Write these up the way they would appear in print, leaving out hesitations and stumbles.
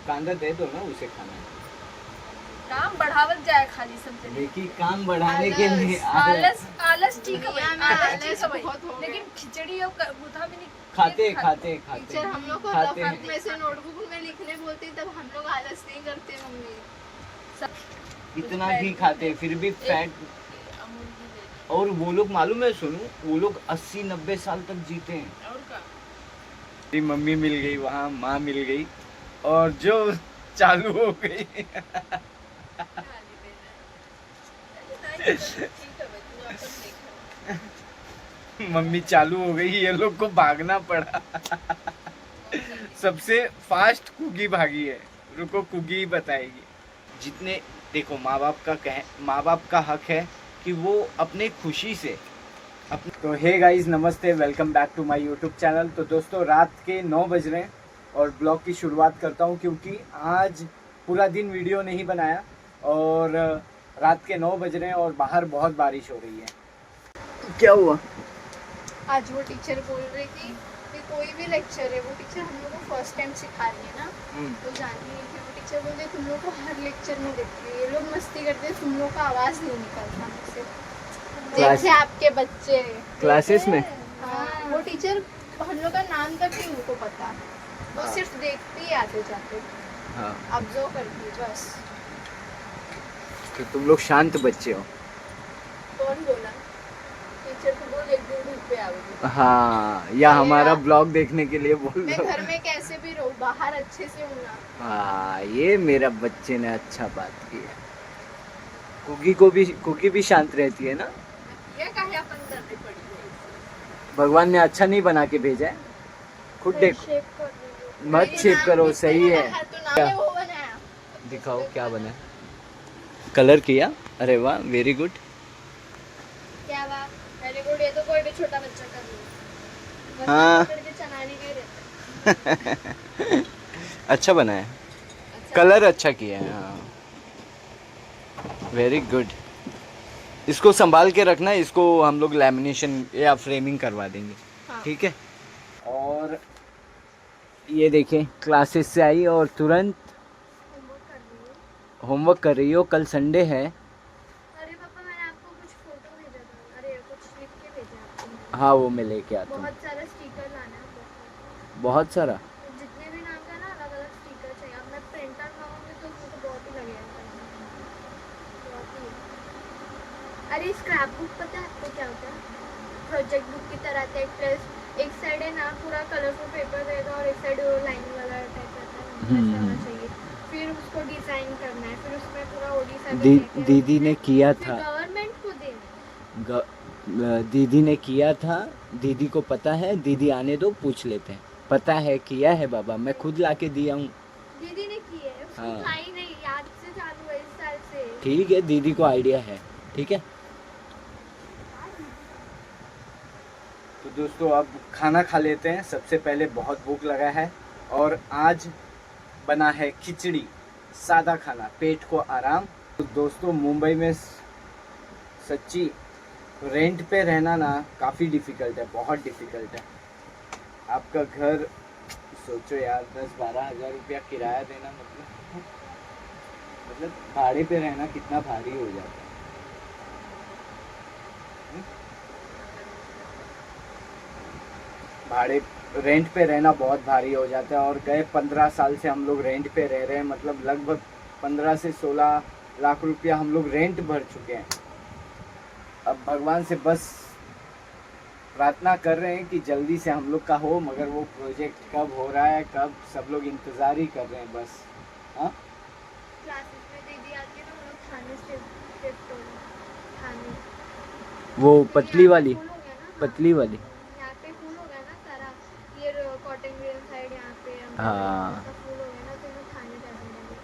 कांदा दे दो ना उसे खाना। काम बढ़ावत जाए खाली सब जने। देखिए काम बढ़ाने के लिए आलस आलस ठीक है भाई, आलस ठीक है बहुत हो भाई, गया। लेकिन खिचड़ी और बुधा भी नहीं खाते खा- खाते खाते टीचर हम लोग को खाते रफ हैं। में से नोटबुक में लिखने बोलती तब हम लोग आलस नहीं करते मम्मी। इतना ही खाते फिर भी फैट। अमूल की दे। और वो लोग मालूम है, सुनो, वो लोग 80-90 साल तक जीते हैं। और का मेरी मम्मी मिल गई वहाँ, माँ मिल गई, और जो चालू हो गई। मम्मी चालू हो गई, ये लोग को भागना पड़ा। सबसे फास्ट कुकी भागी है। रुको, कुकी ही बताएगी। जितने देखो, माँ बाप का हक है कि वो अपने खुशी से तो हे गाइस, नमस्ते, welcome back to my YouTube channel. तो दोस्तों, रात के 9 बज रहे हैं और ब्लॉग की शुरुआत करता हूं, क्योंकि आज पूरा दिन वीडियो नहीं बनाया और रात के 9 बज रहे हैं और बाहर बहुत बारिश हो रही है। क्या हुआ? आज वो टीचर बोल रही थी कि कोई भी लेक्चर है, वो टीचर हम लोग को फर्स्ट टाइम सिखा रही है ना, तो जानती नहीं थी। वो टीचर बोलते तुम लोग को हर लेक्चर में देखती है, ये लोग मस्ती करते हैं, तुम लोग का आवाज़ नहीं निकलता मुझसे। जैसे आपके बच्चे क्लासेस में? हाँ, वो टीचर हम लोग का नाम तक नहीं उनको पता, वो सिर्फ देखती है आते जाते, हाँ, ऑब्जर्व करती है बस। तो तुम लोग शांत बच्चे हो। कौन बोला? टीचर को बोल एक दिन घर पे आओगी। हाँ, या हमारा ब्लॉग देखने के लिए बोल मैं दो। घर में कैसे भी रहूँ, बाहर अच्छे से हूँ ना। हाँ, ये मेरा बच्चे ने अच्छा बात की है। कुकी भी शांत रहती है ना। ये काहे अपन करनी पड़ी है? भगवान ने अच्छा नहीं बना के भेजा है, खुद देखो। शेप कर रही हूँ। मत नहीं, शेप नाम करो, किसने सही है। बनाया? तो नाम ने वो बनाया। दिखाओ क्या बना है। कलर किया? अरे वाह, वेरी गुड। क्या बात, वेरी गुड। ये तो कोई भी छोटा बच्चा कर ले, बस हाँ। पकड़ के चलाने का ही रहता है। अच्छा बना है, अच्छा, कलर अच्छा किया है। हाँ, वेरी गुड। इसको संभाल के रखना, इसको हम लोग लैमिनेशन या फ्रेमिंग करवा देंगे। हाँ। ठीक है। और ये देखें, क्लासेस से आई और तुरंत होमवर्क कर रही हूँ। होमवर्क कर रही हो। कल संडे है। अरे पापा, मैंने आपको कुछ फोटो भेजा था, अरे कुछ लिख के भेजा आपको। हाँ, वो मैं लेके आता हूँ। बहुत सारा स्टिकर लाना है, बहुत सारा। जितने भी नाम का ना अलग अलग स्टिकर चाहिए। अब मैं प्रिंट आउट मांगूंगी तो वो तो बहुत ही लगेगा, बहुत ही। अरे स्क्रैप बुक पता है आपको क्या होता है? प्रोजेक्ट बुक की तरह था। एक साइड है ना पूरा कलरफुल पेपर रहेगा और एक साइड लाइनिंग वाला टाइप रहता है, वैसा होना चाहिए। फिर उसको डिजाइन करना है, फिर उसमें पूरा ओडिशा दीदी ने किया था। गवर्नमेंट को देना। दीदी ने किया था। दीदी को पता है, दीदी आने दो, पूछ लेते हैं। पता है, किया है बाबा, मैं खुद लाके दिया हूँ। दीदी ने की है, उसको हाँ। खाई नहीं, याद से चालू है इस साल से। ठीक है, दीदी को आइडिया है। ठीक है। तो दोस्तों, अब खाना खा लेते हैं। सबसे पहले बहुत भूख लगा है और आज बना है खिचड़ी, सादा खाना, पेट को आराम। तो दोस्तों, मुंबई में सच्ची रेंट पे रहना ना काफ़ी डिफ़िकल्ट है, बहुत डिफ़िकल्ट है। आपका घर सोचो यार, 10-12 हज़ार रुपया किराया देना, मतलब भाड़े पे रहना कितना भारी हो जाता है। भाड़े रेंट पे रहना बहुत भारी हो जाता है। और गए 15 साल से हम लोग रेंट पे रह रहे हैं, मतलब लगभग 15 से 16 लाख रुपया हम लोग रेंट भर चुके हैं। अब भगवान से बस प्रार्थना कर रहे हैं कि जल्दी से हम लोग का हो, मगर वो प्रोजेक्ट कब हो रहा है, कब, सब लोग इंतज़ार ही कर रहे हैं बस। हाँ, क्लासेस में दीदी आती है तो हम लोग थाने से शिफ्ट हो गए। थाने वो पतली वाली, फुल हो गया ना। पतली वाली। यहाँ पे फुल हो गया ना सारा, ये कॉटन वेयर साइड यहाँ पे हाँ। फुल हो गया ना, तो मैं थाने जाने लगी।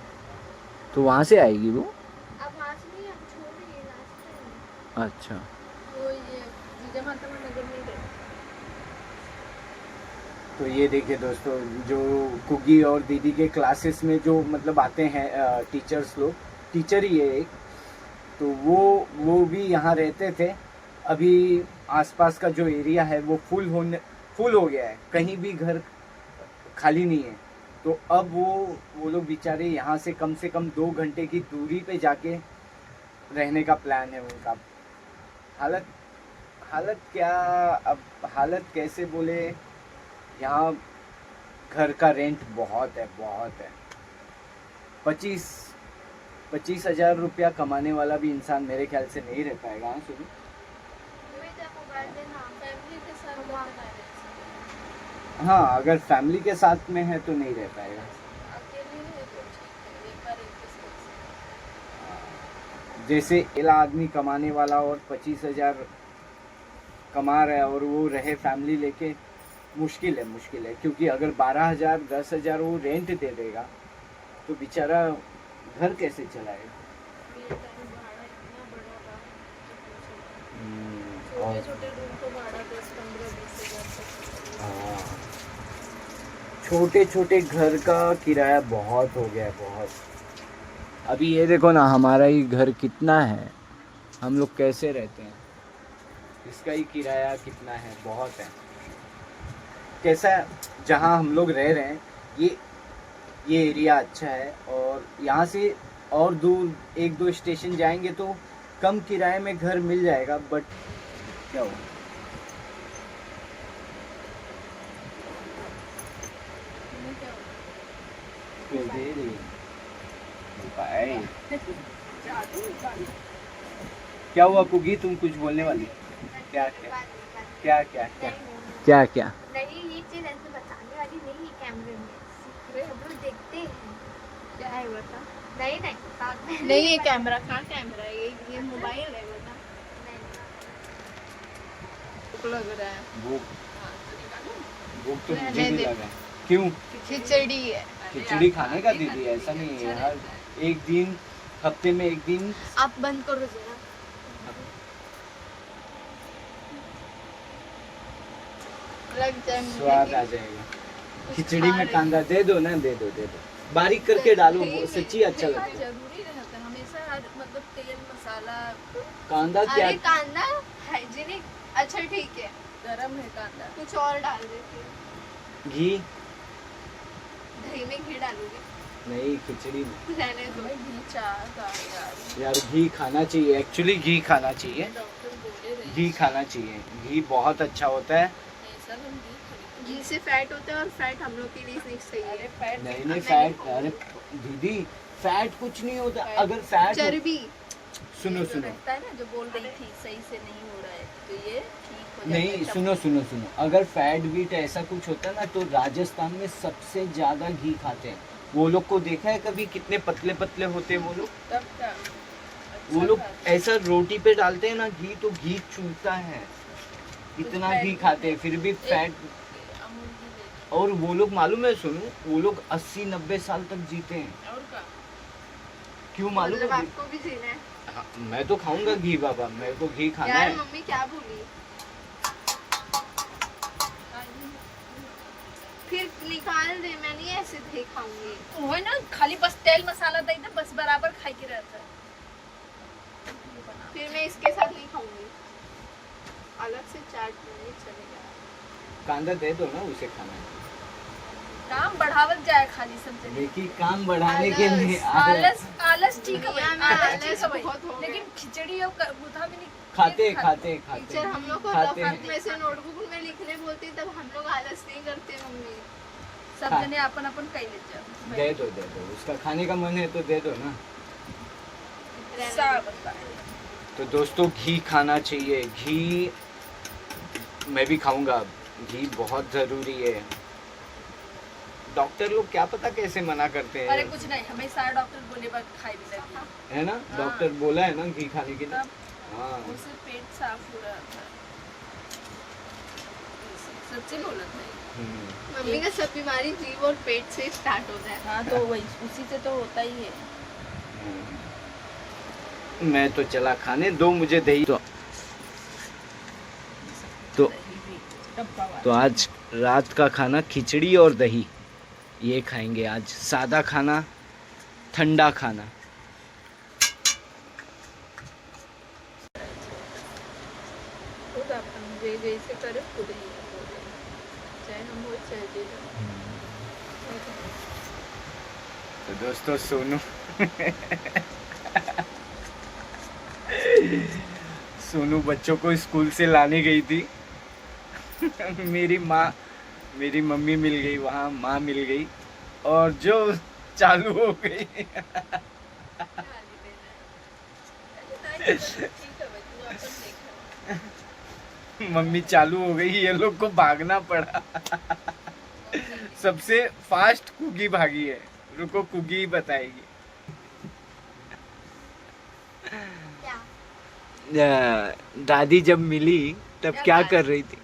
तो वहाँ से आएगी वो। अब वहाँ से नहीं, अब छोड़ रही है लास्ट टाइम। अच्छा। वो ये जीजा माता में नगर में गए। तो ये देखिए दोस्तों, जो कुकी और दीदी के क्लासेस में जो मतलब आते हैं टीचर्स लोग, टीचर ही है एक, तो वो भी यहाँ रहते थे। अभी आसपास का जो एरिया है वो फुल हो गया है, कहीं भी घर खाली नहीं है। तो अब वो लोग बेचारे यहाँ से कम 2 घंटे की दूरी पे जाके रहने का प्लान है उनका। हालत हालत क्या, अब हालत कैसे बोले, यहाँ घर का रेंट बहुत है, बहुत है। 25 हजार रुपया कमाने वाला भी इंसान मेरे ख्याल से नहीं रह पाएगा। हाँ सुनो, मोबाइल देना फैमिली के साथ वाह। रहना है। हाँ अगर फैमिली के साथ में है तो नहीं रह पाएगा। अकेले है तो ठीक है, एक बार एडजस्ट कर सकते हैं। जैसे अकेला आदमी कमाने वाला और 25 हजार कमा रहा है और वो रहे फैमिली लेके, मुश्किल है। क्योंकि अगर 12 हजार 10 हजार वो रेंट दे देगा तो बेचारा घर कैसे चलाएगा। ये टाइम भाड़ा इतना बड़ा रहा कि और छोटे रूम को भाड़ा 10, 15, 20 हजार तक। हाँ, छोटे घर का किराया बहुत हो गया है, बहुत। अभी ये देखो ना, हमारा ही घर कितना है, हम लोग कैसे रहते हैं, इसका ही किराया कितना है, बहुत है। कैसा जहाँ हम लोग रह रहे हैं, ये एरिया अच्छा है और यहाँ से और दूर 1-2 स्टेशन जाएंगे तो कम किराए में घर मिल जाएगा। बट क्या हो, तुम्हें क्या होगा? दे रही भाई। जादू निकाल। क्या हुआ कुगी, तुम कुछ बोलने वाली? क्या नहीं, ये चीज ऐसे बताने वाली नहीं है कैमरे में, सीक्रेट हम लोग देखते हैं। क्या है बता? नहीं नहीं, ये कैमरा कहाँ कैमरा है? ये मोबाइल है बता। भूख लग रहा है। भूख हाँ, तो निकालो। भूख तो रहने मुझे भी दे। लगा है। क्यों? खिचड़ी है। खिचड़ी खाने का दीदी, ऐसा नहीं है यार, एक दिन हफ्ते में एक दिन। आप बंद करो जरा। लग जाए मुझे स्वाद कि आ जाएगा। कुछ खिचड़ी खा में रहे कांदा दे दो ना, दे दो बारीक करके डालो, दही वो में- सच्ची अच्छा दही लगता है। जरूरी रहता है हमेशा, हर मतलब तेल मसाला कांदा क्या, अरे कांदा हाइजीनिक, अच्छा ठीक है, गरम है कांदा। कुछ और डाल देती हूँ। घी दही में घी डालूंगी, नहीं, खिचड़ी में रहने दो। हमें घी चाह का यार, यार घी खाना चाहिए, एक्चुअली घी खाना चाहिए, डॉक्टर बोले रहे घी खाना चाहिए, घी बहुत अच्छा होता है। ऐसा हम घी खरीदते घी से फैट होता है और फैट हम लोग के लिए नहीं सही हैं। अरे है। फैट नहीं नहीं फैट, अरे दीदी फैट कुछ नहीं होता। अगर फैट चर्बी सुनो रहता है ना, जो बोल रही थी सही से नहीं हो रहा है तो ये ठीक हो जाता नहीं, है। सुनो, अगर फैट बीट ऐसा कुछ होता ना तो राजस्थान में सबसे ज्यादा घी खाते हैं। वो लोग को देखा है कभी, कितने पतले पतले होते हैं वो लोग। तब क्या? वो लोग ऐसा रोटी पे डालते हैं ना घी, तो घी चूसता है, इतना फैट घी भी खाते हैं है। फिर भी फैट। अमूल घी ले और वो लोग मालूम है, सुनो, वो लोग 80-90 साल तक जीते हैं। लो। और का क्यों मालूम मतलब है? आपको भी जीना है। हाँ, मैं तो खाऊंगा घी बाबा, मेरे को घी खाना यार है। मम्मी क्या बोली, फिर निकाल दे, मैं नहीं ऐसे दही खाऊंगी। वो है ना, खाली बस तेल मसाला दे दे, बस बराबर खाई के रहता है। फिर मैं इसके साथ नहीं खाऊंगी, अलग से चाट नहीं चलेगा। कांदा दे दो ना, उसे खाना है। काम बढ़ावत जाए खाली सब जगह। देखिए काम बढ़ाने के लिए आलस ठीक है दुनिया में आलस आलस ठीक है बहुत हो लेकिन गया। खिचड़ी और बुधा भी नहीं खाते टीचर हम लोग को खाते दफतर हैं। में से नोटबुक में लिखने बोलती, तब हम लोग आलस नहीं करते मम्मी। सब हाँ। जने अपन अपन कही ले जाओ। दे दो उसका खाने का मन है तो दे दो ना। रहने सब दो। बताए। तो दोस्तों घी खाना चाहिए, घी मैं भी खाऊंगा, घी बहुत ज़रूरी है। डॉक्टर लोग क्या पता कैसे मना करते अरे हैं, कुछ नहीं, हमें सारे डॉक्टर बोले बात खाई भी लगी है ना? हाँ। डॉक्टर बोला है ना घी खाने के लिए। तब हाँ उससे पेट साफ हो रहा था। सच्ची बोला था ये। मम्मी का सब बीमारी जीव और पेट से स्टार्ट होता है। हाँ तो वही उसी से तो होता ही है। मैं तो चला खाने दो मुझे दही। तो दही भी, डब्बा वाला। तो आज रात का खाना खिचड़ी और दही, ये खाएंगे आज। सादा खाना, ठंडा खाना। खुद अपन जैसे करे खुद ही बोले, चाहे हम हो चाहे जे ना। तो दोस्तों सोनू सोनू बच्चों को स्कूल से लाने गई थी। मेरी मम्मी मिल गई वहाँ, माँ मिल गई और जो चालू हो गई। मम्मी चालू हो गई, ये लोग को भागना पड़ा। सबसे फास्ट कुगी भागी है, रुको कुगी बताएगी। दादी जब मिली तब क्या कर रही थी?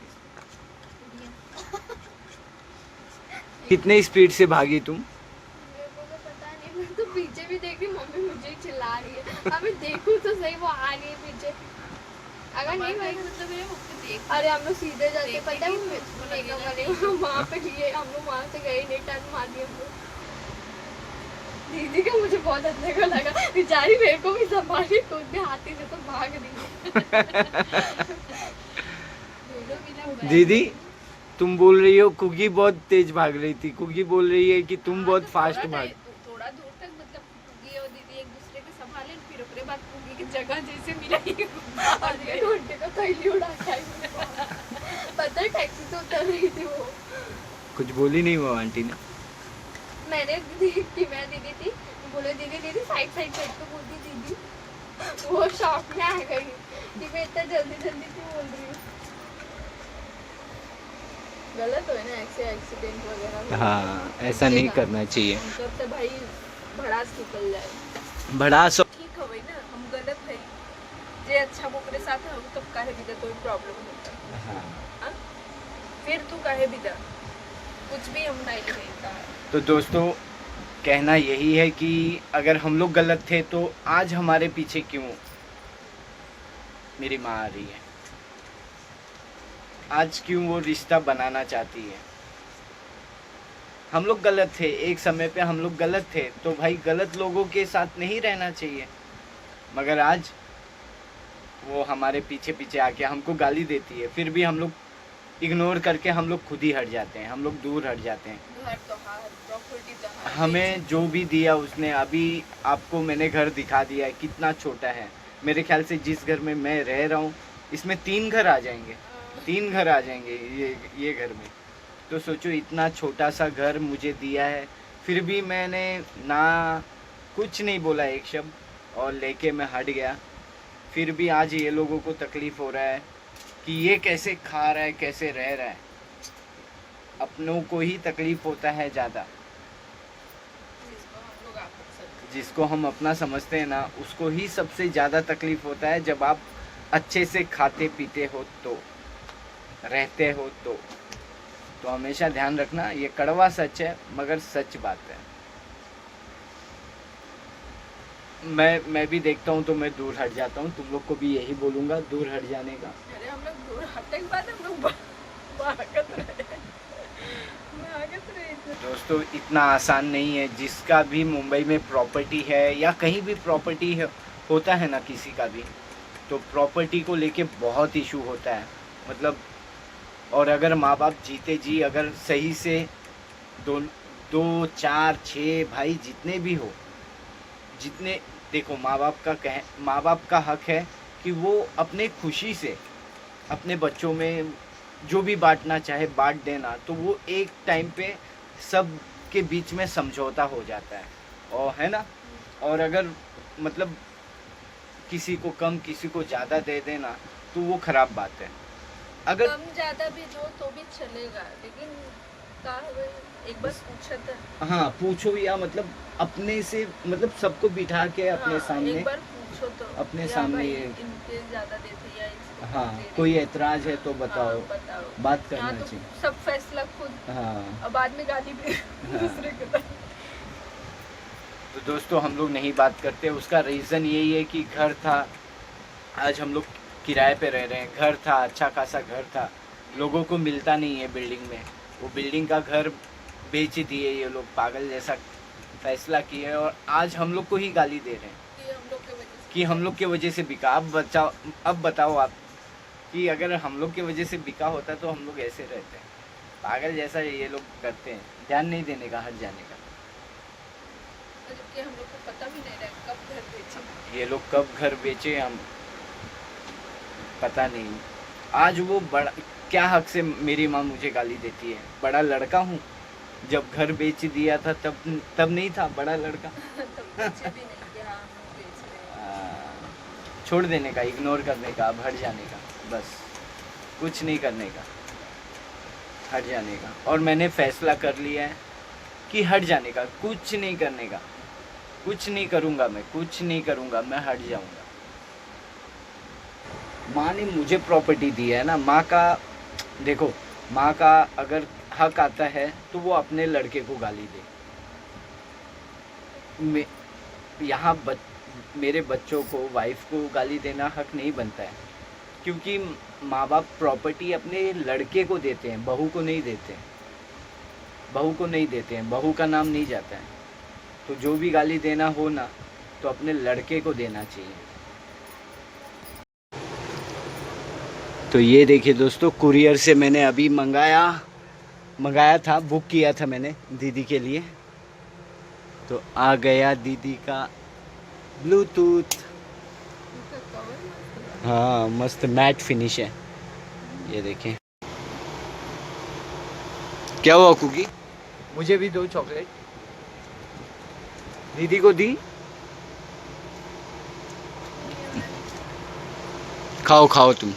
कितने स्पीड से भागी तुम? मेरे को तो पता नहीं, मैं तो पीछे भी देख रही, मम्मी मुझे ही चिल्ला रही है। अभी देखूं तो सही, वो आ रही है पीछे। अगर नहीं भाई मतलब मेरे मुझे देख, अरे हम लोग सीधे जाते, देख पता है के वो मुझको मेकअप लगेगा वाले वहाँ पे लिए, हम लोग वहाँ से गए नहीं, टर्न मार दिया हम लोग। दीदी का मुझे बहुत अच्छा को लगा, बेचारी मेरे को भी संभाली, कूदने हाथी से तो भाग रही दोनों बिना दीदी तुम बोल रही हो कुगी बहुत तेज भाग रही थी, कुगी बोल रही है कि तुम बहुत फास्ट भाग। थोड़ा दूर तक मतलब कुगी और दीदी एक दूसरे के संभाले, फिर ओकरे बाद कुगी की जगह जैसे मिलाई आधे घंटे का थैली उड़ा के आई मुझे। पता है टैक्सी से उतर रही थी वो, कुछ बोली नहीं वो आंटी ने? मैंने देखी, मैं दीदी थी, बोले दीदी दीदी साइड साइड साइड को बोलती दीदी, वो शॉक में आ गई कि मैं इतना जल्दी जल्दी क्यों बोल रही हूँ। गलत हो ना ऐसे एक्सीडेंट वगैरह। हाँ ऐसा नहीं करना चाहिए। मतलब से भाई भड़ास निकल जाए। बड़ा सब ठीक है ना, हम गलत है जे अच्छा ओकरे साथ हम तब काहे बिदा कोई प्रॉब्लम होता। हाँ। फिर तू काहे बिदा कुछ भी हम नहीं कहा। तो दोस्तों कहना यही है कि अगर हम लोग गलत थे तो आज हमारे पीछे क्यों मेरी माँ आ रही है, आज क्यों वो रिश्ता बनाना चाहती है। हम लोग गलत थे, एक समय पे हम लोग गलत थे, तो भाई गलत लोगों के साथ नहीं रहना चाहिए। मगर आज वो हमारे पीछे पीछे आके हमको गाली देती है, फिर भी हम लोग इग्नोर करके हम लोग खुद ही हट जाते हैं, हम लोग दूर हट जाते हैं। घर तो हार, प्रॉपर्टी तो हार, हमें जो भी दिया उसने, अभी आपको मैंने घर दिखा दिया है कितना छोटा है। मेरे ख्याल से जिस घर में मैं रह रहा हूँ इसमें 3 घर आ जाएंगे, 3 घर आ जाएंगे ये घर में। तो सोचो इतना छोटा सा घर मुझे दिया है, फिर भी मैंने ना कुछ नहीं बोला एक शब्द और लेके मैं हट गया। फिर भी आज ये लोगों को तकलीफ़ हो रहा है कि ये कैसे खा रहा है, कैसे रह रहा है। अपनों को ही तकलीफ़ होता है ज़्यादा, जिसको हम लोग आपस में जिसको हम अपना समझते हैं ना उसको ही सबसे ज़्यादा तकलीफ़ होता है। जब आप अच्छे से खाते पीते हो तो, रहते हो तो हमेशा ध्यान रखना, ये कड़वा सच है मगर सच बात है। मैं भी देखता हूँ तो मैं दूर हट जाता हूँ, तुम लोग को भी यही बोलूँगा दूर हट जाने का। अरे हम लोग दूर हटने के बाद हम लोग भागत रहे थे। दोस्तों इतना आसान नहीं है। जिसका भी मुंबई में प्रॉपर्टी है या कहीं भी प्रॉपर्टी होता है ना किसी का भी, तो प्रॉपर्टी को लेके बहुत इशू होता है। मतलब और अगर माँ बाप जीते जी अगर सही से 2 4 6 भाई जितने भी हो, जितने देखो माँ बाप का हक है कि वो अपने खुशी से अपने बच्चों में जो भी बांटना चाहे बांट देना, तो वो एक टाइम पे सब के बीच में समझौता हो जाता है और है ना। और अगर मतलब किसी को कम किसी को ज़्यादा दे देना तो वो ख़राब बात है। अगर कम ज्यादा भी दो तो भी चलेगा, लेकिन का है, एक बार पूछा था। हाँ पूछो, या मतलब अपने से मतलब सबको बिठा के अपने हाँ, सामने एक बार पूछो तो अपने या सामने भाई ये- इनके ज्यादा देते या इसको हाँ दे रहे। कोई एतराज है तो बताओ, हाँ, बताओ। बात यहाँ करना तो चाहिए। सब फैसला खुद, हाँ और बाद में गाली भी हाँ। दूसरे के पास। तो दोस्तों हम लोग नहीं बात करते, उसका रीज़न यही है कि घर था, आज हम लोग किराए पे रह रहे हैं। घर था, अच्छा खासा घर था, लोगों को मिलता नहीं है बिल्डिंग में, वो बिल्डिंग का घर बेच दिए ये लोग, पागल जैसा फैसला किए और आज हम लोग को ही गाली दे रहे हैं कि हम लोग के वजह से कि हम लोग के वजह से बिका। अब बताओ आप कि अगर हम लोग के वजह से बिका होता तो हम लोग ऐसे रहते हैं। पागल जैसा ये लोग करते हैं। ध्यान नहीं देने का, हट जाने का। जबकि हम लोग को पता भी नहीं रहा कब घर बेचे। ये लोग कब घर बेचे हम पता नहीं। आज वो बड़ा क्या हक से मेरी माँ मुझे गाली देती है, बड़ा लड़का हूँ। जब घर बेच दिया था तब नहीं था बड़ा लड़का। तब बेचे भी नहीं कि हाँ हम बेच रहे हैं। छोड़ देने का, इग्नोर करने का, अब हट जाने का, बस कुछ नहीं करने का, हट जाने का। और मैंने फैसला कर लिया है कि हट जाने का, कुछ नहीं करने का, कुछ नहीं करूँगा मैं, कुछ नहीं करूँगा मैं, हट जाऊँगा। माँ ने मुझे प्रॉपर्टी दी है ना, माँ का देखो, माँ का अगर हक आता है तो वो अपने लड़के को गाली दे। यहाँ मेरे बच्चों को, वाइफ को गाली देना हक नहीं बनता है, क्योंकि माँ बाप प्रॉपर्टी अपने लड़के को देते हैं, बहू को नहीं देते हैं। बहू को नहीं देते हैं, बहू का नाम नहीं जाता है। तो जो भी गाली देना हो ना, तो अपने लड़के को देना चाहिए। तो ये देखिए दोस्तों, कुरियर से मैंने अभी मंगाया था, बुक किया था मैंने दीदी के लिए। तो आ गया दीदी का ब्लूटूथ। उनका कवर मस्त है। हाँ मस्त मैट फिनिश है, ये देखें। क्या हुआ कुकी? मुझे भी दो चॉकलेट। दीदी को दी, खाओ खाओ तुम।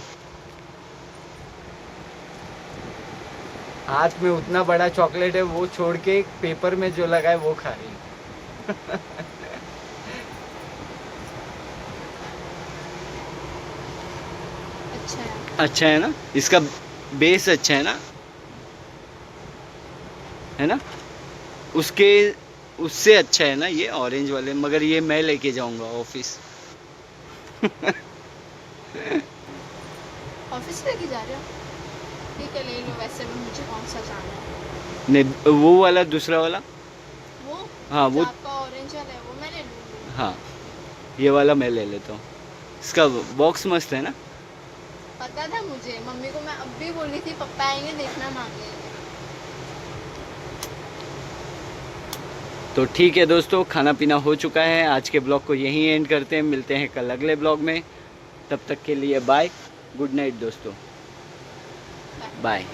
हाथ में उतना बड़ा चॉकलेट है, वो छोड़ के पेपर में जो लगा है वो खा रही है। अच्छा है। अच्छा है ना, इसका बेस अच्छा है ना, है ना, उससे अच्छा है ना ये ऑरेंज वाले, मगर ये मैं लेके जाऊंगा ऑफिस। ऑफिस लेके जा रहे हो? ठीक है ले लो, वैसे भी मुझे कौन सा जाना है। नहीं वो वाला, दूसरा वाला। वो हाँ वो, जो आपका ऑरेंज वाला है वो मैं ले लूँगी। हाँ ये वाला मैं ले लेता हूँ। इसका बॉक्स मस्त है ना। पता था मुझे, मम्मी को मैं अब भी बोल रही थी पापा आएंगे देखना मांगे। तो ठीक है दोस्तों, खाना पीना हो चुका है। आज के ब्लॉग को यहीं एंड करते हैं, मिलते हैं कल अगले ब्लॉग में। तब तक के लिए बाय, गुड नाइट दोस्तों, बाय।